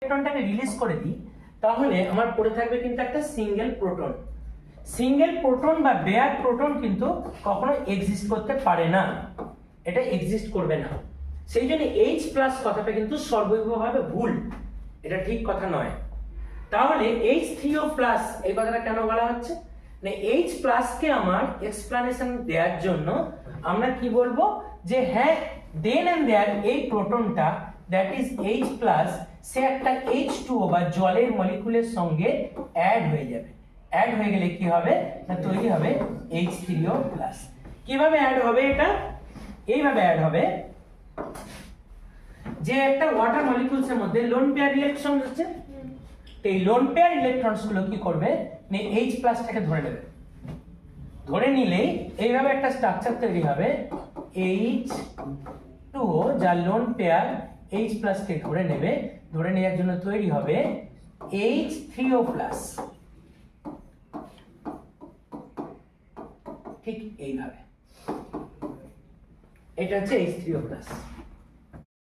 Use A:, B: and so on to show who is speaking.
A: ইলেকট্রনটাকে release করে দিই তাহলে আমার পড়ে থাকবে কিন্তু একটা সিঙ্গেল প্রোটন। সিঙ্গেল প্রোটন বা বেয়ার প্রোটন কিন্তু কখনো এক্সিস্ট করতে পারে না, এটা এক্সিস্ট করবে না। সেই জন্য H প্লাস কথাটা কিন্তু সর্বৈবভাবে ভুল, এটা ঠিক কথা নয়। তাহলে H3O প্লাস এই কথাটা কেন বলা হচ্ছে না, H প্লাস কে আমার এক্সপ্লানেশন দেওয়ার জন্য আমরা কি বলবো যে হ্যাঁ দেন এন্ড দেয়ার এই প্রোটনটা দ্যাট ইজ H প্লাস সে একটা H2O বা জলের মলিকুলের সঙ্গে অ্যাড হয়ে যাবে। অ্যাড হয়ে গেলে কি হবে না তৈরি হবে H3O প্লাস। কিভাবে অ্যাড হবে এটা? এইভাবে অ্যাড হবে যে একটা ওয়াটার মলিকুলস এর মধ্যে লোন পেয়ার ইলেকট্রন হচ্ছে, এই লোন পেয়ার ইলেকট্রনস গুলো কি করবে না H প্লাসটাকে ধরে নেবে। ধরে নিলেই এইভাবে একটা স্ট্রাকচার তৈরি হবে H2O যার লোন পেয়ার H প্লাস কে ধরে নেবে, ধরে নেওয়ার জন্য তৈরি হবে H3O প্লাস। ঠিক এইভাবে এটা হচ্ছে H3O প্লাস।